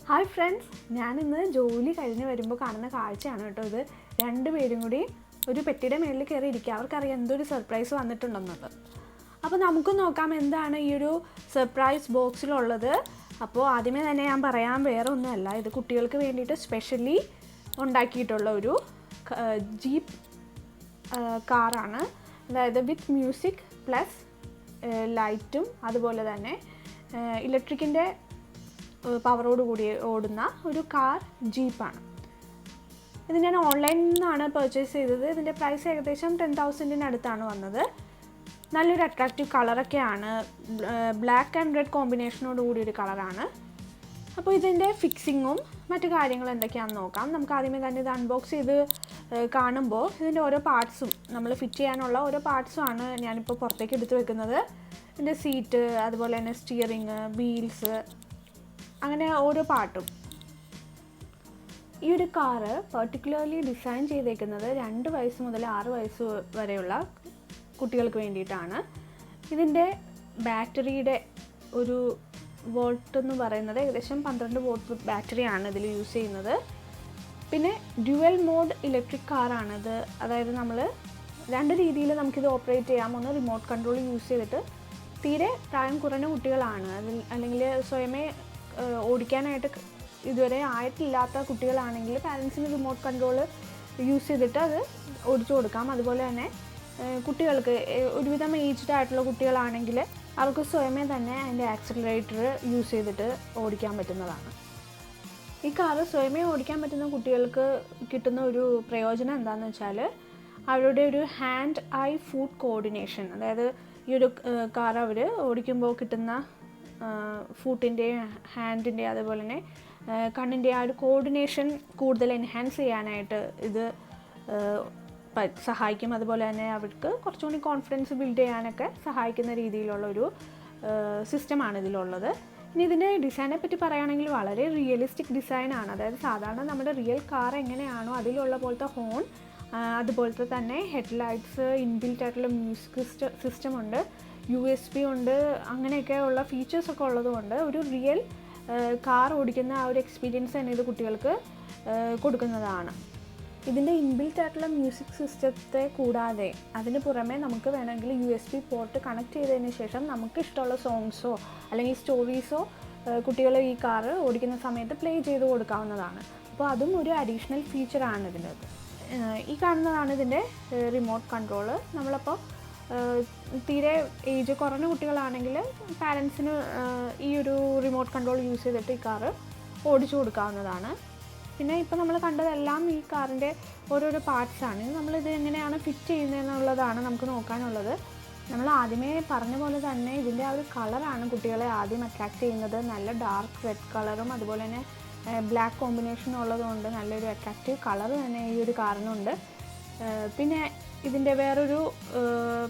Hi friends, ഞാനിന്ന് ജോലി കഴിഞ്ഞ് വരുമ്പോൾ കാണുന്ന കാഴ്ചയാണ് കേട്ടോ ഇത്. രണ്ടുപേരും കൂടി ഒരു പെട്ടിയുടെ മേളിൽ കയറി ഇരിക്കുക. അവർക്കറിയാം എന്തൊരു സർപ്രൈസ് വന്നിട്ടുണ്ടെന്നുള്ളത്. അപ്പോൾ നമുക്ക് നോക്കാം എന്താണ് ഈ ഒരു സർപ്രൈസ് ബോക്സിലുള്ളത്. അപ്പോൾ ആദ്യമേ തന്നെ ഞാൻ പറയാൻ വേറെ ഒന്നുമല്ല, ഇത് കുട്ടികൾക്ക് വേണ്ടിയിട്ട് സ്പെഷ്യലി ഉണ്ടാക്കിയിട്ടുള്ള ഒരു ജീപ്പ് കാറാണ്. അതായത് വിത്ത് മ്യൂസിക് പ്ലസ് ലൈറ്റും അതുപോലെ തന്നെ ഇലക്ട്രിക്കിൻ്റെ പവറോട് കൂടി ഓടുന്ന ഒരു കാർ ജീപ്പാണ്. ഇത് ഞാൻ ഓൺലൈനിൽ നിന്നാണ് പർച്ചേസ് ചെയ്തത്. ഇതിൻ്റെ പ്രൈസ് ഏകദേശം 10,000 അടുത്താണ് വന്നത്. നല്ലൊരു അട്രാക്റ്റീവ് കളറൊക്കെയാണ്, ബ്ലാക്ക് ആൻഡ് റെഡ് കോമ്പിനേഷനോട് കൂടിയൊരു കളറാണ്. അപ്പോൾ ഇതിൻ്റെ ഫിക്സിങ്ങും മറ്റു കാര്യങ്ങളും എന്തൊക്കെയാണെന്ന് നോക്കാം. നമുക്ക് ആദ്യമേ തന്നെ ഇത് അൺബോക്സ് ചെയ്ത് കാണുമ്പോൾ ഇതിൻ്റെ ഓരോ പാർട്സും നമ്മൾ ഫിറ്റ് ചെയ്യാനുള്ള ഓരോ പാർട്സുമാണ് ഞാനിപ്പോൾ പുറത്തേക്ക് എടുത്ത് വെക്കുന്നത്. ഇതിൻ്റെ സീറ്റ്, അതുപോലെ തന്നെ സ്റ്റിയറിങ്, വീൽസ്, അങ്ങനെ ഓരോ പാർട്ടും. ഈ ഒരു കാറ് പർട്ടിക്കുലർലി ഡിസൈൻ ചെയ്തേക്കുന്നത് 2 വയസ്സ് മുതൽ 6 വയസ്സ് വരെയുള്ള കുട്ടികൾക്ക് വേണ്ടിയിട്ടാണ്. ഇതിൻ്റെ ബാറ്ററിയുടെ ഒരു വോൾട്ട് എന്ന് പറയുന്നത് ഏകദേശം 12 വോൾട്ട് ബാറ്ററിയാണ് ഇതിൽ യൂസ് ചെയ്യുന്നത്. പിന്നെ ഡ്യുവൽ മോഡ് ഇലക്ട്രിക് കാറാണിത്. അതായത് നമ്മൾ 2 രീതിയിൽ നമുക്കിത് ഓപ്പറേറ്റ് ചെയ്യാം. ഒന്ന് റിമോട്ട് കൺട്രോൾ യൂസ് ചെയ്തിട്ട്, തീരെ പ്രായം കുറഞ്ഞ കുട്ടികളാണ് അല്ലെങ്കിൽ സ്വയമേ ഓടിക്കാനായിട്ട് ഇതുവരെ ആയിട്ടില്ലാത്ത കുട്ടികളാണെങ്കിൽ പാരൻസിന് റിമോട്ട് കൺട്രോൾ യൂസ് ചെയ്തിട്ട് അത് ഓടിച്ചു കൊടുക്കാം. അതുപോലെ തന്നെ കുട്ടികൾക്ക് ഒരുവിധം ഏജ്ഡ് ആയിട്ടുള്ള കുട്ടികളാണെങ്കിൽ അവർക്ക് സ്വയമേ തന്നെ അതിൻ്റെ ആക്സിലറേറ്റർ യൂസ് ചെയ്തിട്ട് ഓടിക്കാൻ പറ്റുന്നതാണ്. ഈ കാറ് സ്വയമേ ഓടിക്കാൻ പറ്റുന്ന കുട്ടികൾക്ക് കിട്ടുന്ന ഒരു പ്രയോജനം എന്താണെന്ന് വെച്ചാൽ അവരുടെ ഒരു ഹാൻഡ് ഐ ഫുട്ട് കോർഡിനേഷൻ, അതായത് ഈ ഒരു കാർ അവർ ഓടിക്കുമ്പോൾ കിട്ടുന്ന ഫുട്ടിൻ്റെ, ഹാൻഡിൻ്റെ, അതുപോലെ തന്നെ കണ്ണിൻ്റെ ആ ഒരു കോർഡിനേഷൻ കൂടുതൽ എൻഹാൻസ് ചെയ്യാനായിട്ട് ഇത് സഹായിക്കും. അതുപോലെ തന്നെ അവർക്ക് കുറച്ചുകൂടി കോൺഫിഡൻസ് ബിൽഡ് ചെയ്യാനൊക്കെ സഹായിക്കുന്ന രീതിയിലുള്ളൊരു സിസ്റ്റമാണ് ഇതിലുള്ളത്. ഇനി ഇതിൻ്റെ ഡിസൈനെ പറ്റി പറയുകയാണെങ്കിൽ വളരെ റിയലിസ്റ്റിക് ഡിസൈനാണ്. അതായത് സാധാരണ നമ്മുടെ റിയൽ കാർ എങ്ങനെയാണോ അതിലുള്ള പോലത്തെ ഹോൺ, അതുപോലത്തെ തന്നെ ഹെഡ്ലൈറ്റ്സ്, ഇൻബിൽറ്റ് ആയിട്ടുള്ള മ്യൂസിക് സിസ്റ്റം ഉണ്ട്, USB ഉണ്ട്, അങ്ങനെയൊക്കെ ഉള്ള ഫീച്ചേഴ്സൊക്കെ ഉള്ളതുകൊണ്ട് ഒരു റിയൽ കാർ ഓടിക്കുന്ന ആ ഒരു എക്സ്പീരിയൻസ് തന്നെ ഇത് കുട്ടികൾക്ക് കൊടുക്കുന്നതാണ്. ഇതിൻ്റെ ഇൻബിൽറ്റ് ആയിട്ടുള്ള മ്യൂസിക് സിസ്റ്റത്തെ കൂടാതെ അതിന് പുറമെ നമുക്ക് വേണമെങ്കിൽ USB പോർട്ട് കണക്ട് ചെയ്തതിന് ശേഷം നമുക്ക് ഇഷ്ടമുള്ള സോങ്സോ അല്ലെങ്കിൽ സ്റ്റോറീസോ കുട്ടികൾ ഈ കാറ് ഓടിക്കുന്ന സമയത്ത് പ്ലേ ചെയ്ത് കൊടുക്കാവുന്നതാണ്. അപ്പോൾ അതും ഒരു അഡീഷണൽ ഫീച്ചറാണ് ഇതിൻ്റെ. ഈ കാണുന്നതാണ് ഇതിൻ്റെ റിമോട്ട് കൺട്രോള്. നമ്മളപ്പോൾ തീരെ ഏജ് കുറഞ്ഞ കുട്ടികളാണെങ്കിൽ പാരൻസിന് ഈ ഒരു റിമോട്ട് കൺട്രോൾ യൂസ് ചെയ്തിട്ട് ഈ കാറ് ഓടിച്ചു കൊടുക്കാവുന്നതാണ്. പിന്നെ ഇപ്പോൾ നമ്മൾ കണ്ടതെല്ലാം ഈ കാറിൻ്റെ ഓരോരോ പാർട്സാണ്. നമ്മളിത് എങ്ങനെയാണ് ഫിറ്റ് ചെയ്യുന്നതെന്നുള്ളതാണ് നമുക്ക് നോക്കാനുള്ളത്. നമ്മൾ ആദ്യമേ പറഞ്ഞ പോലെ തന്നെ ഇതിൻ്റെ ആ ഒരു കളറാണ് കുട്ടികളെ ആദ്യം അട്രാക്റ്റ് ചെയ്യുന്നത്. നല്ല ഡാർക്ക് റെഡ് കളറും അതുപോലെ തന്നെ ബ്ലാക്ക് കോമ്പിനേഷനും ഉള്ളതുകൊണ്ട് നല്ലൊരു അട്രാക്റ്റീവ് കളർ തന്നെ ഈ ഒരു കാറിനുണ്ട്. പിന്നെ ഇതിൻ്റെ വേറൊരു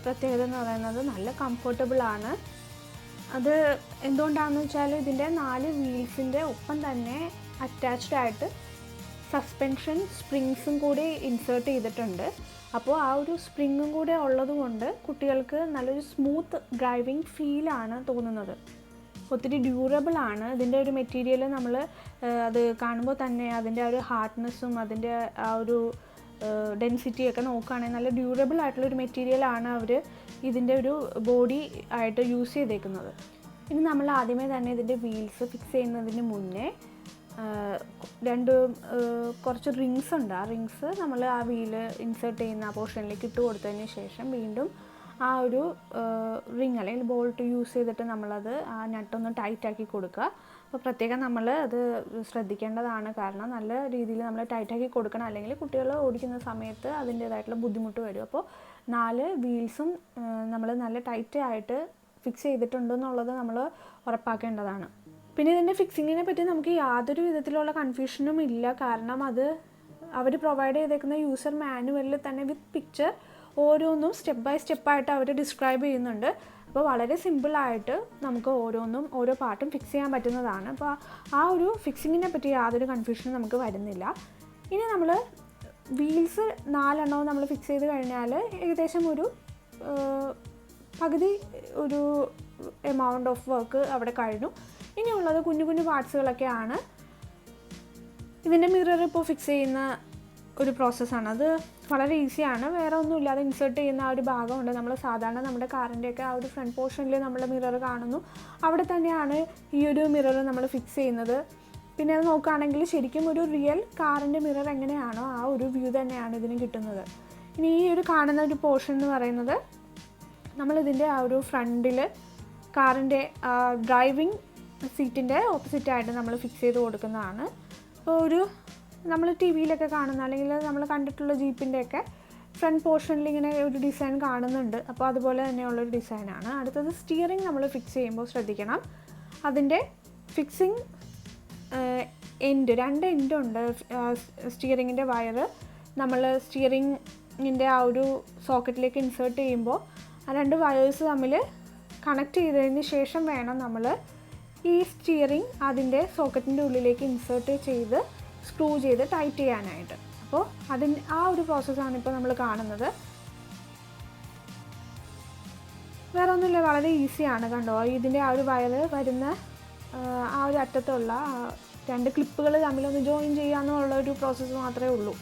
പ്രത്യേകത എന്ന് പറയുന്നത് നല്ല കംഫർട്ടബിളാണ്. അത് എന്തുകൊണ്ടാണെന്ന് വെച്ചാൽ ഇതിൻ്റെ 4 വീൽസിൻ്റെ ഒപ്പം തന്നെ അറ്റാച്ച്ഡ് ആയിട്ട് സസ്പെൻഷൻ സ്പ്രിങ്സും കൂടി ഇൻസേർട്ട് ചെയ്തിട്ടുണ്ട്. അപ്പോൾ ആ ഒരു സ്പ്രിങ്ങും കൂടെ ഉള്ളതുകൊണ്ട് കുട്ടികൾക്ക് നല്ലൊരു സ്മൂത്ത് ഡ്രൈവിംഗ് ഫീലാണ് തോന്നുന്നത്. ഒത്തിരി ഡ്യൂറബിളാണ് ഇതിൻ്റെ ഒരു മെറ്റീരിയൽ. നമ്മൾ അത് കാണുമ്പോൾ തന്നെ അതിൻ്റെ ആ ഒരു ഹാർഡ്നെസ്സും അതിൻ്റെ ആ ഒരു ഡെൻസിറ്റിയൊക്കെ നോക്കുകയാണെങ്കിൽ നല്ല ഡ്യൂറബിൾ ആയിട്ടുള്ളൊരു മെറ്റീരിയലാണ് അവർ ഇതിൻ്റെ ഒരു ബോഡി ആയിട്ട് യൂസ് ചെയ്തേക്കുന്നത്. ഇനി നമ്മൾ ആദ്യമേ തന്നെ ഇതിൻ്റെ വീൽസ് ഫിക്സ് ചെയ്യുന്നതിന് മുന്നേ കുറച്ച് റിങ്സ് ഉണ്ട്. ആ റിങ്സ് നമ്മൾ ആ വീല് ഇൻസേർട്ട് ചെയ്യുന്ന ആ പോർഷനിലേക്ക് ഇട്ട് കൊടുത്തതിന് ശേഷം വീണ്ടും ആ ഒരു റിങ് അല്ലെങ്കിൽ ബോൾട്ട് യൂസ് ചെയ്തിട്ട് നമ്മളത് ആ നട്ടൊന്ന് ടൈറ്റാക്കി കൊടുക്കുക. അപ്പോൾ പ്രത്യേകം നമ്മൾ അത് ശ്രദ്ധിക്കേണ്ടതാണ്, കാരണം നല്ല രീതിയിൽ നമ്മൾ ടൈറ്റാക്കി കൊടുക്കണം, അല്ലെങ്കിൽ കുട്ടികൾ ഓടിക്കുന്ന സമയത്ത് അതിൻ്റേതായിട്ടുള്ള ബുദ്ധിമുട്ട് വരും. അപ്പോൾ 4 വീൽസും നമ്മൾ നല്ല ടൈറ്റ് ആയിട്ട് ഫിക്സ് ചെയ്തിട്ടുണ്ടെന്നുള്ളത് നമ്മൾ ഉറപ്പാക്കേണ്ടതാണ്. പിന്നെ ഇതിൻ്റെ ഫിക്സിങ്ങിനെ പറ്റി നമുക്ക് യാതൊരു വിധത്തിലുള്ള കൺഫ്യൂഷനും ഇല്ല, കാരണം അത് അവർ പ്രൊവൈഡ് ചെയ്തേക്കുന്ന യൂസർ മാനുവലിൽ തന്നെ വിത്ത് പിക്ചർ ഓരോന്നും സ്റ്റെപ്പ് ബൈ സ്റ്റെപ്പായിട്ട് അവർ ഡിസ്ക്രൈബ് ചെയ്യുന്നുണ്ട്. അപ്പോൾ വളരെ സിമ്പിളായിട്ട് നമുക്ക് ഓരോ പാർട്ടും ഫിക്സ് ചെയ്യാൻ പറ്റുന്നതാണ്. അപ്പോൾ ആ ഒരു ഫിക്സിങ്ങിനെ പറ്റി യാതൊരു കൺഫ്യൂഷനും നമുക്ക് വരുന്നില്ല. ഇനി നമ്മൾ വീൽസ് 4 എണ്ണവും നമ്മൾ ഫിക്സ് ചെയ്ത് കഴിഞ്ഞാൽ ഏകദേശം ഒരു പകുതി ഒരു എമൗണ്ട് ഓഫ് വർക്ക് അവിടെ കഴിഞ്ഞു. ഇനിയുള്ളത് കുഞ്ഞു കുഞ്ഞു പാർട്സുകളൊക്കെയാണ്. ഇതിൻ്റെ മിറർ ഇപ്പോൾ ഫിക്സ് ചെയ്യുന്ന ഒരു പ്രോസസ്സാണ്. അത് വളരെ ഈസിയാണ്. വേറെ ഒന്നുമില്ലാതെ ഇൻസേർട്ട് ചെയ്യുന്ന ആ ഒരു ഭാഗമുണ്ട്. നമ്മൾ സാധാരണ നമ്മുടെ കാറിൻ്റെയൊക്കെ ആ ഒരു ഫ്രണ്ട് പോർഷനിൽ നമ്മൾ മിറർ കാണുന്നു, അവിടെ തന്നെയാണ് ഈ ഒരു മിറർ നമ്മൾ ഫിക്സ് ചെയ്യുന്നത്. പിന്നെ അത് നോക്കുകയാണെങ്കിൽ ശരിക്കും ഒരു റിയൽ കാറിൻ്റെ മിറർ എങ്ങനെയാണോ ആ ഒരു വ്യൂ തന്നെയാണ് ഇതിന് കിട്ടുന്നത്. ഇനി ഈ ഒരു കാണുന്ന ഒരു പോർഷൻ എന്ന് പറയുന്നത് നമ്മളിതിൻ്റെ ആ ഒരു ഫ്രണ്ടിൽ കാറിൻ്റെ ഡ്രൈവിംഗ് സീറ്റിൻ്റെ ഓപ്പോസിറ്റായിട്ട് നമ്മൾ ഫിക്സ് ചെയ്ത് കൊടുക്കുന്നതാണ്. അപ്പോൾ ഒരു നമ്മൾ ടി വിയിലൊക്കെ കാണുന്ന അല്ലെങ്കിൽ നമ്മൾ കണ്ടിട്ടുള്ള ജീപ്പിൻ്റെയൊക്കെ ഫ്രണ്ട് പോർഷനിൽ ഇങ്ങനെ ഒരു ഡിസൈൻ കാണുന്നുണ്ട്. അപ്പോൾ അതുപോലെ തന്നെയുള്ളൊരു ഡിസൈനാണ്. അടുത്തത് സ്റ്റിയറിംഗ് നമ്മൾ ഫിക്സ് ചെയ്യുമ്പോൾ ശ്രദ്ധിക്കണം, അതിൻ്റെ ഫിക്സിങ് രണ്ട് എൻഡുണ്ട്. സ്റ്റിയറിങ്ങിൻ്റെ വയറ് നമ്മൾ സ്റ്റിയറിങ്ങിൻ്റെ ആ ഒരു സോക്കറ്റിലേക്ക് ഇൻസേർട്ട് ചെയ്യുമ്പോൾ ആ രണ്ട് വയേഴ്സ് തമ്മിൽ കണക്ട് ചെയ്തതിന് ശേഷം വേണം നമ്മൾ ഈ സ്റ്റിയറിംഗ് അതിൻ്റെ സോക്കറ്റിൻ്റെ ഉള്ളിലേക്ക് ഇൻസേർട്ട് ചെയ്ത് സ്ക്രൂ ചെയ്ത് ടൈറ്റ് ചെയ്യാനായിട്ട്. അപ്പോൾ ആ ഒരു പ്രോസസ്സാണ് ഇപ്പോൾ നമ്മൾ കാണുന്നത്. വേറെ ഒന്നുമില്ല, വളരെ ഈസിയാണ്. കണ്ടോ, ഇതിൻ്റെ ആ ഒരു വയർ വരുന്ന ആ ഒരു അറ്റത്തുള്ള രണ്ട് ക്ലിപ്പുകൾ തമ്മിലൊന്ന് ജോയിൻ ചെയ്യാമെന്നുള്ള ഒരു പ്രോസസ്സ് മാത്രമേ ഉള്ളൂ.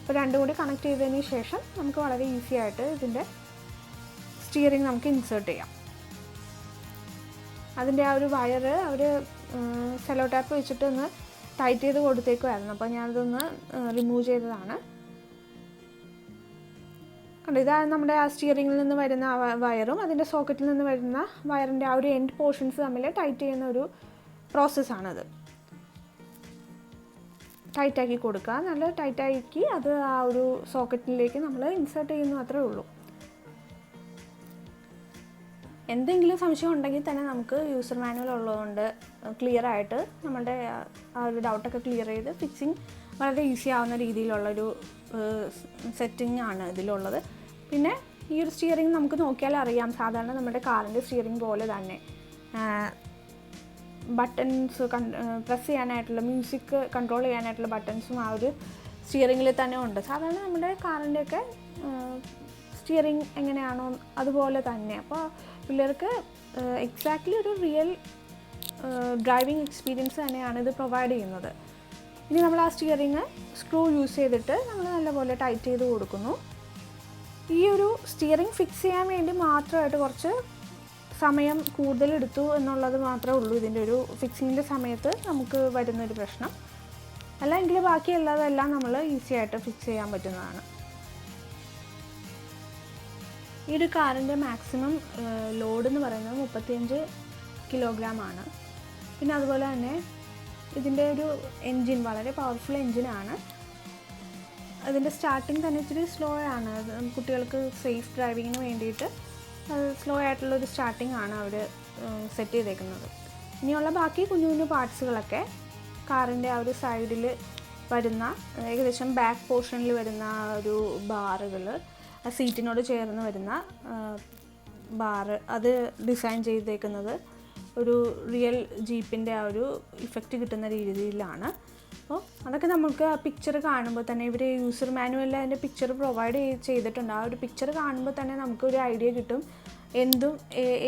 അപ്പോൾ രണ്ടും കൂടി കണക്ട് ചെയ്തതിന് ശേഷം നമുക്ക് വളരെ ഈസി ആയിട്ട് ഇതിൻ്റെ സ്റ്റിയറിംഗ് നമുക്ക് ഇൻസേർട്ട് ചെയ്യാം. അതിൻ്റെ ആ ഒരു വയർ അവർ സെല്ലോ ടാപ്പ് വെച്ചിട്ടൊന്ന് ടൈറ്റ് ചെയ്ത് കൊടുത്തേക്കുമായിരുന്നു. അപ്പോൾ ഞാനതൊന്ന് റിമൂവ് ചെയ്തതാണ്. കണ്ടോ, ഇതാണ് നമ്മുടെ ആ സ്റ്റിയറിങ്ങിൽ നിന്ന് വരുന്ന വയറും അതിൻ്റെ സോക്കറ്റിൽ നിന്ന് വരുന്ന വയറിൻ്റെ ആ ഒരു എൻഡ് പോർഷൻസ് തമ്മിൽ ടൈറ്റ് ചെയ്യുന്ന ഒരു പ്രോസസ്സാണത്. ടൈറ്റാക്കി കൊടുക്കുക, നല്ല ടൈറ്റാക്കി അത് ആ ഒരു സോക്കറ്റിലേക്ക് നമ്മൾ ഇൻസേർട്ട് ചെയ്യുന്നു, അത്രേ ഉള്ളൂ. എന്തെങ്കിലും സംശയം ഉണ്ടെങ്കിൽ തന്നെ നമുക്ക് യൂസർ മാനുവൽ ഉള്ളതുകൊണ്ട് ക്ലിയറായിട്ട് നമ്മുടെ ആ ഒരു ഡൗട്ടൊക്കെ ക്ലിയർ ചെയ്ത് ഫിക്സിങ് വളരെ ഈസി ആവുന്ന രീതിയിലുള്ളൊരു സെറ്റിംഗ് ആണ് ഇതിലുള്ളത്. പിന്നെ ഈ ഒരു സ്റ്റിയറിംഗ് നമുക്ക് നോക്കിയാൽ അറിയാം, സാധാരണ നമ്മുടെ കാറിൻ്റെ സ്റ്റിയറിംഗ് പോലെ തന്നെ ബട്ടൺസ് പ്രസ് ചെയ്യാനായിട്ടുള്ള മ്യൂസിക് കൺട്രോൾ ചെയ്യാനായിട്ടുള്ള ബട്ടൺസും ആ ഒരു സ്റ്റിയറിങ്ങിൽ തന്നെ ഉണ്ട്. സാധാരണ നമ്മുടെ കാറിൻ്റെയൊക്കെ സ്റ്റിയറിംഗ് എങ്ങനെയാണോ അതുപോലെ തന്നെ. അപ്പോൾ പിള്ളേർക്ക് എക്സാക്ട്ലി ഒരു റിയൽ ഡ്രൈവിംഗ് എക്സ്പീരിയൻസ് തന്നെയാണ് ഇത് പ്രൊവൈഡ് ചെയ്യുന്നത്. ഇനി നമ്മൾ ആ സ്റ്റിയറിങ് സ്ക്രൂ യൂസ് ചെയ്തിട്ട് നമ്മൾ നല്ലപോലെ ടൈറ്റ് ചെയ്ത് കൊടുക്കുന്നു. ഈ ഒരു സ്റ്റിയറിംഗ് ഫിക്സ് ചെയ്യാൻ വേണ്ടി മാത്രമായിട്ട് കുറച്ച് സമയം കൂടുതലെടുത്തു എന്നുള്ളത് മാത്രമേ ഉള്ളൂ ഇതിൻ്റെ ഒരു ഫിക്സിങ്ങിൻ്റെ സമയത്ത് നമുക്ക് വരുന്നൊരു പ്രശ്നം. അല്ലെങ്കിൽ ബാക്കിയുള്ളതെല്ലാം നമ്മൾ ഈസി ആയിട്ട് ഫിക്സ് ചെയ്യാൻ പറ്റുന്നതാണ്. ഈ ഒരു കാറിൻ്റെ മാക്സിമം ലോഡ് എന്ന് പറയുന്നത് 35 കിലോഗ്രാം ആണ്. പിന്നെ അതുപോലെ തന്നെ ഇതിൻ്റെ ഒരു എൻജിൻ വളരെ പവർഫുൾ എൻജിനാണ്. അതിൻ്റെ സ്റ്റാർട്ടിങ് തന്നെ ഇച്ചിരി സ്ലോ ആണ്. കുട്ടികൾക്ക് സേഫ് ഡ്രൈവിങ്ങിന് വേണ്ടിയിട്ട് സ്ലോ ആയിട്ടുള്ളൊരു സ്റ്റാർട്ടിംഗ് ആണ് അവർ സെറ്റ് ചെയ്തേക്കുന്നത്. ഇനിയുള്ള ബാക്കി കുഞ്ഞു കുഞ്ഞു പാർട്സുകളൊക്കെ കാറിൻ്റെ ആ ഒരു സൈഡിൽ വരുന്ന ഏകദേശം ബാക്ക് പോർഷനിൽ വരുന്ന ഒരു ബാറുകൾ, ആ സീറ്റിനോട് ചേർന്ന് വരുന്ന ബാറ്, അത് ഡിസൈൻ ചെയ്തേക്കുന്നത് ഒരു റിയൽ ജീപ്പിൻ്റെ ആ ഒരു ഇഫക്റ്റ് കിട്ടുന്ന രീതിയിലാണ്. അപ്പോൾ അതൊക്കെ നമുക്ക് ആ പിക്ചർ കാണുമ്പോൾ തന്നെ ഇവർ യൂസർ മാനുവലിൽ അതിൻ്റെ പിക്ചർ പ്രൊവൈഡ് ചെയ്തിട്ടുണ്ട്. ആ ഒരു പിക്ചർ കാണുമ്പോൾ തന്നെ നമുക്കൊരു ഐഡിയ കിട്ടും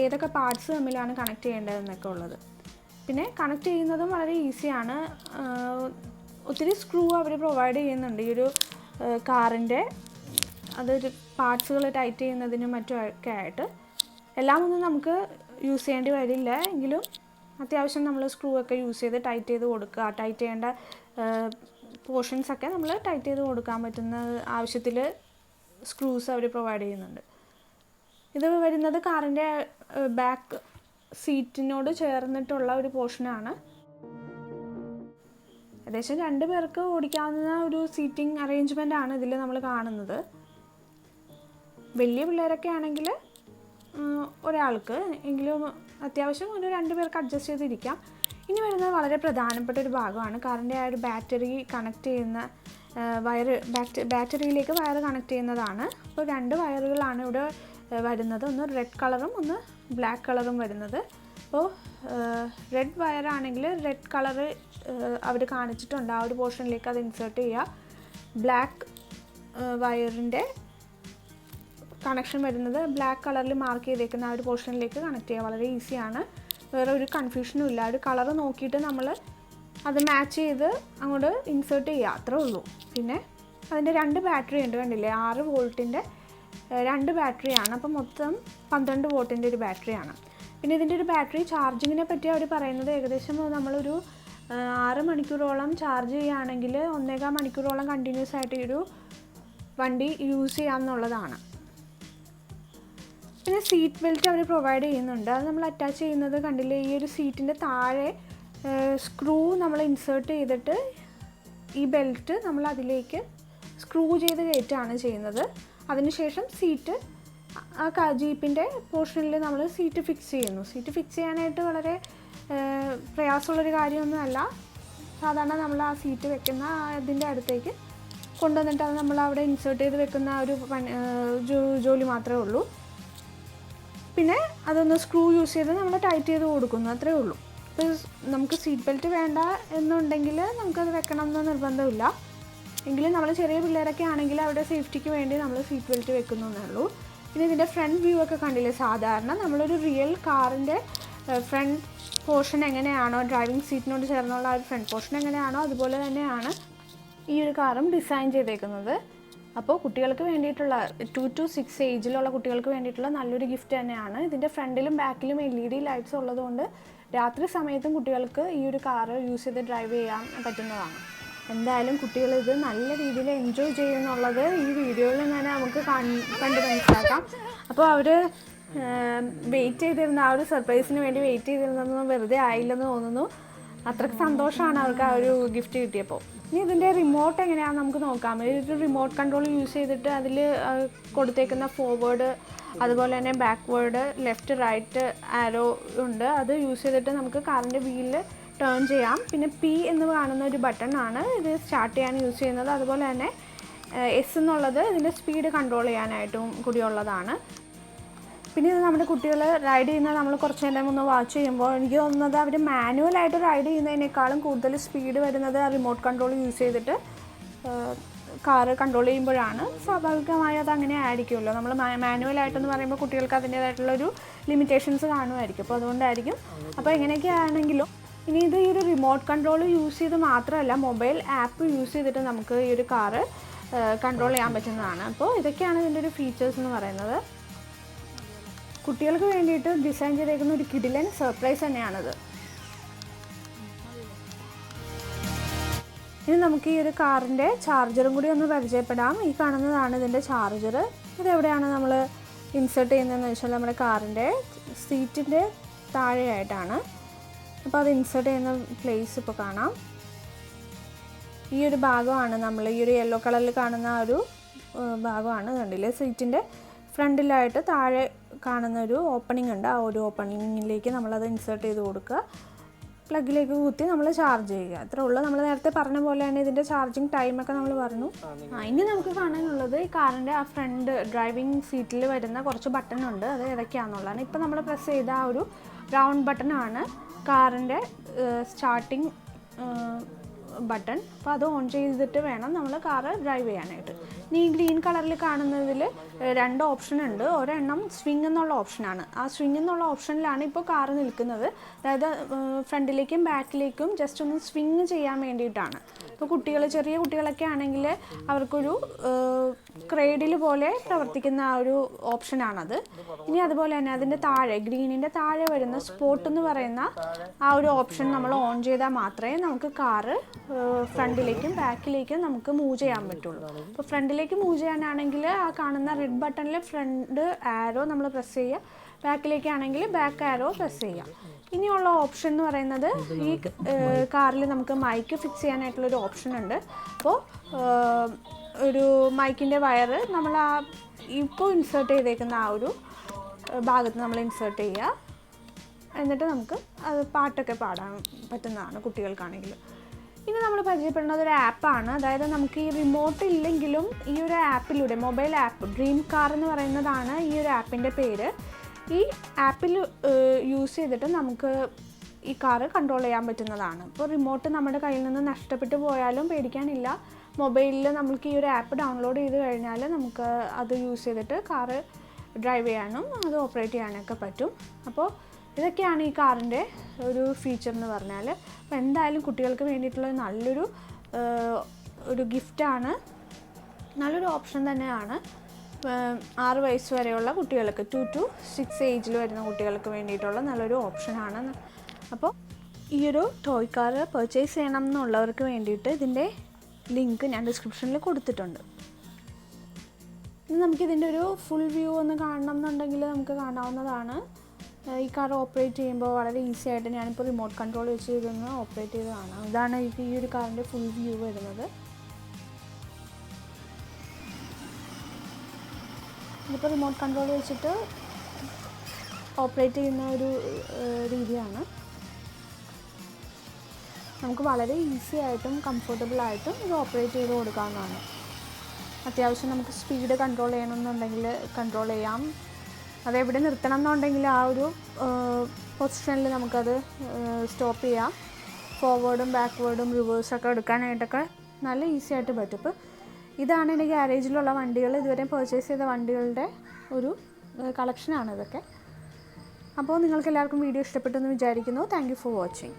ഏതൊക്കെ പാർട്സ് തമ്മിലാണ് കണക്ട് ചെയ്യേണ്ടതെന്നൊക്കെ ഉള്ളത്. പിന്നെ കണക്ട് ചെയ്യുന്നതും വളരെ ഈസിയാണ്. ഒത്തിരി സ്ക്രൂ അവർ പ്രൊവൈഡ് ചെയ്യുന്നുണ്ട് ഈ ഒരു കാറിൻ്റെ അതൊരു പാർട്സുകൾ ടൈറ്റ് ചെയ്യുന്നതിനും മറ്റുമൊക്കെ ആയിട്ട്. എല്ലാം ഒന്നും നമുക്ക് യൂസ് ചെയ്യേണ്ടി വരില്ല, എങ്കിലും അത്യാവശ്യം നമ്മൾ സ്ക്രൂ ഒക്കെ യൂസ് ചെയ്ത് ടൈറ്റ് ചെയ്ത് കൊടുക്കുക. ടൈറ്റ് ചെയ്യേണ്ട പോർഷൻസൊക്കെ നമ്മൾ ടൈറ്റ് ചെയ്ത് കൊടുക്കാൻ പറ്റുന്ന ആവശ്യത്തിൽ സ്ക്രൂസ് അവർ പ്രൊവൈഡ് ചെയ്യുന്നുണ്ട്. ഇത് വരുന്നത് കാറിൻ്റെ ബാക്ക് സീറ്റിനോട് ചേർന്നിട്ടുള്ള ഒരു പോർഷനാണ്. ഏകദേശം 2 പേർക്ക് ഓടിക്കാവുന്ന ഒരു സീറ്റിംഗ് അറേഞ്ച്മെൻ്റ് ആണ് ഇതിൽ നമ്മൾ കാണുന്നത്. വലിയ പിള്ളേരൊക്കെ ആണെങ്കിൽ ഒരാൾക്ക് എങ്കിലും അത്യാവശ്യം ഒരു 2 പേർക്ക് അഡ്ജസ്റ്റ് ചെയ്തിരിക്കാം. ഇനി വരുന്നത് വളരെ പ്രധാനപ്പെട്ട ഒരു ഭാഗമാണ്. കാറിൻ്റെ ആ ഒരു ബാറ്ററി കണക്ട് ചെയ്യുന്ന ബാറ്ററിയിലേക്ക് വയർ കണക്ട് ചെയ്യുന്നതാണ്. അപ്പോൾ 2 വയറുകളാണ് ഇവിടെ വരുന്നത്, ഒന്ന് റെഡ് കളറും ഒന്ന് ബ്ലാക്ക് കളറും വരുന്നത്. അപ്പോൾ റെഡ് വയറാണെങ്കിൽ റെഡ് കളറ് അവർ കാണിച്ചിട്ടുണ്ട്, ആ ഒരു പോർഷനിലേക്ക് അത് ഇൻസേർട്ട് ചെയ്യുക. ബ്ലാക്ക് വയറിൻ്റെ കണക്ഷൻ വരുന്നത് ബ്ലാക്ക് കളറിൽ മാർക്ക് ചെയ്തേക്കുന്ന ആ ഒരു പോർഷനിലേക്ക് കണക്ട് ചെയ്യുക. വളരെ ഈസിയാണ്, വേറെ ഒരു കൺഫ്യൂഷനും ഇല്ല. ഒരു കളറ് നോക്കിയിട്ട് നമ്മൾ അത് മാച്ച് ചെയ്ത് അങ്ങോട്ട് ഇൻസേർട്ട് ചെയ്യുക, അത്രേ ഉള്ളൂ. പിന്നെ അതിൻ്റെ 2 ബാറ്ററി ഉണ്ട്, കണ്ടില്ലേ, 6 വോൾട്ടിൻ്റെ 2 ബാറ്ററിയാണ്. അപ്പോൾ മൊത്തം 12 വോൾട്ടിൻ്റെ ഒരു ബാറ്ററിയാണ്. പിന്നെ ഇതിൻ്റെ ഒരു ബാറ്ററി ചാർജിങ്ങിനെ പറ്റി അവർ പറയുന്നത് ഏകദേശം നമ്മളൊരു 6 മണിക്കൂറോളം ചാർജ് ചെയ്യുകയാണെങ്കിൽ 1.25 മണിക്കൂറോളം കണ്ടിന്യൂസ് ആയിട്ട് ഈ ഒരു വണ്ടി യൂസ് ചെയ്യാമെന്നുള്ളതാണ്. പിന്നെ സീറ്റ് ബെൽറ്റ് അവർ പ്രൊവൈഡ് ചെയ്യുന്നുണ്ട്. അത് നമ്മൾ അറ്റാച്ച് ചെയ്യുന്നത് കണ്ടില്ലേ, ഈ ഒരു സീറ്റിൻ്റെ താഴെ സ്ക്രൂ നമ്മൾ ഇൻസേർട്ട് ചെയ്തിട്ട് ഈ ബെൽറ്റ് നമ്മൾ അതിലേക്ക് സ്ക്രൂ ചെയ്ത് കയറ്റുകയാണ് ചെയ്യുന്നത്. അതിനുശേഷം സീറ്റ് ആ ജീപ്പിൻ്റെ പോർഷനിൽ നമ്മൾ സീറ്റ് ഫിക്സ് ചെയ്യുന്നു. സീറ്റ് ഫിക്സ് ചെയ്യാനായിട്ട് വളരെ പ്രയാസമുള്ളൊരു കാര്യമൊന്നുമല്ല. സാധാരണ നമ്മൾ ആ സീറ്റ് വെക്കുന്ന ഇതിൻ്റെ അടുത്തേക്ക് കൊണ്ടുവന്നിട്ട് അത് നമ്മൾ അവിടെ ഇൻസേർട്ട് ചെയ്ത് വെക്കുന്ന ഒരു ജോലി മാത്രമേ ഉള്ളൂ. പിന്നെ അതൊന്ന് സ്ക്രൂ യൂസ് ചെയ്ത് നമ്മൾ ടൈറ്റ് ചെയ്ത് കൊടുക്കുന്നു, അത്രേ ഉള്ളൂ. അപ്പോൾ നമുക്ക് സീറ്റ് ബെൽറ്റ് വേണ്ട എന്നുണ്ടെങ്കിൽ നമുക്കത് വെക്കണം എന്ന് നിർബന്ധമില്ല. എങ്കിലും നമ്മൾ ചെറിയ പിള്ളേരൊക്കെ ആണെങ്കിൽ അവരുടെ സേഫ്റ്റിക്ക് വേണ്ടി നമ്മൾ സീറ്റ് ബെൽറ്റ് വെക്കുന്നേ ഉള്ളൂ. പിന്നെ ഇതിൻ്റെ ഫ്രണ്ട് വ്യൂ ഒക്കെ കണ്ടില്ലേ, സാധാരണ നമ്മളൊരു റിയൽ കാറിൻ്റെ ഫ്രണ്ട് പോർഷൻ എങ്ങനെയാണോ, ഡ്രൈവിംഗ് സീറ്റിനോട് ചേർന്നുള്ള ഒരു ഫ്രണ്ട് പോർഷൻ എങ്ങനെയാണോ അതുപോലെ തന്നെയാണ് ഈ ഒരു കാറും ഡിസൈൻ ചെയ്തേക്കുന്നത്. അപ്പോൾ കുട്ടികൾക്ക് വേണ്ടിയിട്ടുള്ള 2 to 6 ഏജിലുള്ള കുട്ടികൾക്ക് വേണ്ടിയിട്ടുള്ള നല്ലൊരു ഗിഫ്റ്റ് തന്നെയാണ്. ഇതിൻ്റെ ഫ്രണ്ടിലും ബാക്കിലും LED ലൈറ്റ്സ് ഉള്ളതുകൊണ്ട് രാത്രി സമയത്തും കുട്ടികൾക്ക് ഈ ഒരു കാറ് യൂസ് ചെയ്ത് ഡ്രൈവ് ചെയ്യാൻ പറ്റുന്നതാണ്. എന്തായാലും കുട്ടികൾ ഇത് നല്ല രീതിയിൽ എൻജോയ് ചെയ്യുന്നുള്ളത് ഈ വീഡിയോയിൽ നിന്ന് തന്നെ നമുക്ക് കണ്ട് മനസ്സിലാക്കാം. അപ്പോൾ അവർ വെയിറ്റ് ചെയ്തിരുന്ന ആ ഒരു സർപ്രൈസിന് വേണ്ടി വെയിറ്റ് ചെയ്തിരുന്നതൊന്നും വെറുതെ ആയില്ലെന്ന് തോന്നുന്നു. അത്രയ്ക്ക് സന്തോഷമാണ് അവർക്ക് ആ ഒരു ഗിഫ്റ്റ് കിട്ടിയപ്പോൾ. ഇനി ഇതിൻ്റെ റിമോട്ട് എങ്ങനെയാണെന്ന് നമുക്ക് നോക്കാം. ഒരു റിമോട്ട് കൺട്രോൾ യൂസ് ചെയ്തിട്ട് അതിൽ കൊടുത്തേക്കുന്ന ഫോർവേഡ് അതുപോലെ തന്നെ ബാക്ക്വേർഡ്, ലെഫ്റ്റ്, റൈറ്റ് ആരോ ഉണ്ട്. അത് യൂസ് ചെയ്തിട്ട് നമുക്ക് കാറിൻ്റെ വീലിൽ ടേൺ ചെയ്യാം. പിന്നെ P എന്ന് കാണുന്ന ഒരു ബട്ടൺ ആണ് ഇത് സ്റ്റാർട്ട് ചെയ്യാൻ യൂസ് ചെയ്യുന്നത്. അതുപോലെ തന്നെ S എന്നുള്ളത് ഇതിൻ്റെ സ്പീഡ് കൺട്രോൾ ചെയ്യാനായിട്ടും കൂടിയുള്ളതാണ്. പിന്നെ ഇത് നമ്മുടെ കുട്ടികൾ റൈഡ് ചെയ്യുന്നത് നമ്മൾ കുറച്ച് നേരം ഒന്ന് വാച്ച് ചെയ്യുമ്പോൾ എനിക്ക് തോന്നുന്നത് അവർ മാനുവലായിട്ട് റൈഡ് ചെയ്യുന്നതിനേക്കാളും കൂടുതൽ സ്പീഡ് വരുന്നത് റിമോട്ട് കൺട്രോൾ യൂസ് ചെയ്തിട്ട് കാറ് കൺട്രോൾ ചെയ്യുമ്പോഴാണ്. സ്വാഭാവികമായി അത് അങ്ങനെ ആയിരിക്കുമല്ലോ. നമ്മൾ മാനുവലായിട്ടെന്ന് പറയുമ്പോൾ കുട്ടികൾക്ക് അതിൻ്റേതായിട്ടുള്ളൊരു ലിമിറ്റേഷൻസ് കാണുമായിരിക്കും. അപ്പോൾ അതുകൊണ്ടായിരിക്കും. അപ്പോൾ എങ്ങനെയൊക്കെ ആണെങ്കിലും ഇനി ഇത് ഈ ഒരു റിമോട്ട് കൺട്രോൾ യൂസ് ചെയ്ത് മാത്രമല്ല, മൊബൈൽ ആപ്പ് യൂസ് ചെയ്തിട്ട് നമുക്ക് ഈ ഒരു കാറ് കൺട്രോൾ ചെയ്യാൻ പറ്റുന്നതാണ്. അപ്പോൾ ഇതൊക്കെയാണ് ഇതിൻ്റെ ഒരു ഫീച്ചേഴ്സ് എന്ന് പറയുന്നത്. കുട്ടികൾക്ക് വേണ്ടിയിട്ട് ഡിസൈൻ ചെയ്തേക്കുന്ന ഒരു കിടിലൻ സർപ്രൈസ് തന്നെയാണിത്. ഇനി നമുക്ക് ഈ ഒരു കാറിൻ്റെ ചാർജറും കൂടി ഒന്ന് പരിചയപ്പെടാം. ഈ കാണുന്നതാണ് ഇതിൻ്റെ ചാർജർ. ഇതെവിടെയാണ് നമ്മൾ ഇൻസേർട്ട് ചെയ്യുന്നതെന്ന് വെച്ചാൽ നമ്മുടെ കാറിൻ്റെ സീറ്റിൻ്റെ താഴെയായിട്ടാണ്. അപ്പോൾ അത് ഇൻസേർട്ട് ചെയ്യുന്ന പ്ലേസ് ഇപ്പോൾ കാണാം. ഈ ഒരു ഭാഗമാണ് നമ്മൾ ഈ ഒരു യെല്ലോ കളറിൽ കാണുന്ന ആ ഒരു ഭാഗമാണ്. കണ്ടില്ലേ, സീറ്റിൻ്റെ ഫ്രണ്ടിലായിട്ട് താഴെ കാണുന്ന ഒരു ഓപ്പണിംഗ് ഉണ്ട്. ആ ഒരു ഓപ്പണിങ്ങിലേക്ക് നമ്മളത് ഇൻസേർട്ട് ചെയ്ത് കൊടുക്കുക. പ്ലഗിലേക്ക് കുത്തി നമ്മൾ ചാർജ് ചെയ്യുക. അത്രേ ഉള്ളൂ. നമ്മൾ നേരത്തെ പറഞ്ഞ പോലെ തന്നെ ഇതിൻ്റെ ചാർജിങ് ടൈമൊക്കെ നമ്മൾ പറഞ്ഞു. ഇനി നമുക്ക് കാണാനുള്ളത് ഈ കാറിൻ്റെ ആ ഫ്രണ്ട് ഡ്രൈവിംഗ് സീറ്റിൽ വരുന്ന കുറച്ച് ബട്ടൺ ഉണ്ട്. അത് ഏതൊക്കെയാണെന്നുള്ളതാണ്. ഇപ്പോൾ നമ്മൾ പ്രസ് ചെയ്ത ആ ഒരു റൗണ്ട് ബട്ടണാണ് കാറിൻ്റെ സ്റ്റാർട്ടിങ് ബട്ടൺ. അപ്പോൾ അത് ഓൺ ചെയ്തിട്ട് വേണം നമ്മൾ കാറ് ഡ്രൈവ് ചെയ്യാനായിട്ട്. ഇനി ഈ ഗ്രീൻ കളറിൽ കാണുന്നതിൽ 2 ഓപ്ഷൻ ഉണ്ട്. ഒരെണ്ണം സ്വിങ് എന്നുള്ള ഓപ്ഷനാണ്. ആ സ്വിങ് എന്നുള്ള ഓപ്ഷനിലാണ് ഇപ്പോൾ കാറ് നിൽക്കുന്നത്. അതായത് ഫ്രണ്ടിലേക്കും ബാക്കിലേക്കും ജസ്റ്റ് ഒന്ന് സ്വിങ് ചെയ്യാൻ വേണ്ടിയിട്ടാണ്. ഇപ്പോൾ ചെറിയ കുട്ടികളൊക്കെ ആണെങ്കിൽ അവർക്കൊരു ക്രേഡിൽ പോലെ പ്രവർത്തിക്കുന്ന ആ ഒരു ഓപ്ഷനാണത്. ഇനി അതുപോലെ തന്നെ അതിൻ്റെ താഴെ ഗ്രീനിൻ്റെ താഴെ വരുന്ന സ്പോട്ട് എന്ന് പറയുന്ന ആ ഒരു ഓപ്ഷൻ നമ്മൾ ഓൺ ചെയ്താൽ മാത്രമേ നമുക്ക് കാറ് ഫ്രണ്ടിലേക്കും ബാക്കിലേക്കും നമുക്ക് മൂവ് ചെയ്യാൻ പറ്റുള്ളൂ. അപ്പോൾ ഫ്രണ്ടിലേക്ക് മൂവ് ചെയ്യാനാണെങ്കിൽ ആ കാണുന്ന റെഡ് ബട്ടണിൽ ഫ്രണ്ട് ആരോ നമ്മൾ പ്രസ് ചെയ്യുക, ബാക്കിലേക്കാണെങ്കിൽ ബാക്ക് ആരോ പ്രസ് ചെയ്യുക. ഇനിയുള്ള ഓപ്ഷൻ എന്ന് പറയുന്നത് ഈ കാറിൽ നമുക്ക് മൈക്ക് ഫിക്സ് ചെയ്യാനായിട്ടുള്ളൊരു ഓപ്ഷൻ ഉണ്ട്. അപ്പോൾ ഒരു മൈക്കിൻ്റെ വയറ് നമ്മൾ ആ ഇപ്പോൾ ഇൻസേർട്ട് ചെയ്തേക്കുന്ന ആ ഒരു ഭാഗത്ത് നമ്മൾ ഇൻസേർട്ട് ചെയ്യുക. എന്നിട്ട് നമുക്ക് അത് പാട്ടൊക്കെ പാടാൻ പറ്റുന്നതാണ് കുട്ടികൾക്കാണെങ്കിൽ. ഇനി നമ്മൾ പരിചയപ്പെടുന്നത് ഒരു ആപ്പാണ്. അതായത് നമുക്ക് ഈ റിമോട്ട് ഇല്ലെങ്കിലും ഈ ഒരു ആപ്പിലൂടെ, മൊബൈൽ ആപ്പ് ഡ്രീം കാർ എന്ന് പറയുന്നതാണ് ഈ ഒരു ആപ്പിൻ്റെ പേര്. ഈ ആപ്പിൽ യൂസ് ചെയ്തിട്ട് നമുക്ക് ഈ കാറ് കൺട്രോൾ ചെയ്യാൻ പറ്റുന്നതാണ്. ഇപ്പോൾ റിമോട്ട് നമ്മുടെ കയ്യിൽ നിന്ന് നഷ്ടപ്പെട്ടു പോയാലും പേടിക്കാനില്ല. മൊബൈലിൽ നമുക്ക് ഈ ഒരു ആപ്പ് ഡൗൺലോഡ് ചെയ്ത് കഴിഞ്ഞാൽ നമുക്ക് അത് യൂസ് ചെയ്തിട്ട് കാറ് ഡ്രൈവ് ചെയ്യാനും അത് ഓപ്പറേറ്റ് ചെയ്യാനൊക്കെ പറ്റും. അപ്പോൾ ഇതൊക്കെയാണ് ഈ കാറിൻ്റെ ഒരു ഫീച്ചർ എന്ന് പറഞ്ഞാൽ. അപ്പോൾ എന്തായാലും കുട്ടികൾക്ക് വേണ്ടിയിട്ടുള്ള നല്ലൊരു ഒരു ഗിഫ്റ്റാണ്, നല്ലൊരു ഓപ്ഷൻ തന്നെയാണ്. 6 വയസ്സ് വരെയുള്ള കുട്ടികൾക്ക് 2 to 6 ഏജിൽ വരുന്ന കുട്ടികൾക്ക് വേണ്ടിയിട്ടുള്ള നല്ലൊരു ഓപ്ഷനാണ്. അപ്പോൾ ഈ ഒരു ടോയ് കാർ പർച്ചേസ് ചെയ്യണം എന്നുള്ളവർക്ക് വേണ്ടിയിട്ട് ഇതിൻ്റെ ലിങ്ക് ഞാൻ ഡിസ്ക്രിപ്ഷനിൽ കൊടുത്തിട്ടുണ്ട്. ഇനി നമുക്കിതിൻ്റെ ഒരു ഫുൾ വ്യൂ ഒന്ന് കാണണം എന്നുണ്ടെങ്കിൽ നമുക്ക് കാണാവുന്നതാണ്. ഈ കാർ ഓപ്പറേറ്റ് ചെയ്യുമ്പോൾ വളരെ ഈസി ആയിട്ട് ഞാനിപ്പോൾ റിമോട്ട് കൺട്രോൾ വെച്ച് ഇതൊന്ന് ഓപ്പറേറ്റ് ചെയ്ത് കാണാം. ഇതാണ് ഈ ഒരു കാറിൻ്റെ ഫുൾ വ്യൂ വരുന്നത്. ഇതിപ്പോൾ റിമോട്ട് കൺട്രോൾ വെച്ചിട്ട് ഓപ്പറേറ്റ് ചെയ്യുന്ന ഒരു രീതിയാണ്. നമുക്ക് വളരെ ഈസി ആയിട്ടും കംഫർട്ടബിളായിട്ടും ഇത് ഓപ്പറേറ്റ് ചെയ്ത് കൊടുക്കാവുന്നതാണ്. അത്യാവശ്യം നമുക്ക് സ്പീഡ് കൺട്രോൾ ചെയ്യണമെന്നുണ്ടെങ്കിൽ കൺട്രോൾ ചെയ്യാം. അതെവിടെ നിർത്തണം എന്നുണ്ടെങ്കിൽ ആ ഒരു പൊസിഷനിൽ നമുക്കത് സ്റ്റോപ്പ് ചെയ്യാം. ഫോർവേഡും ബാക്ക്വേർഡും റിവേഴ്സൊക്കെ എടുക്കാനായിട്ടൊക്കെ നല്ല ഈസി ആയിട്ട് പറ്റും. ഇപ്പോൾ ഇതാണ് എൻ്റെ ഗ്യാരേജിലുള്ള വണ്ടികൾ, ഇതുവരെ പർച്ചേസ് ചെയ്ത വണ്ടികളുടെ ഒരു കളക്ഷനാണ് ഇതൊക്കെ. അപ്പോൾ നിങ്ങൾക്ക് എല്ലാവർക്കും വീഡിയോ ഇഷ്ടപ്പെട്ടെന്ന് വിചാരിക്കുന്നു. Thank you for watching.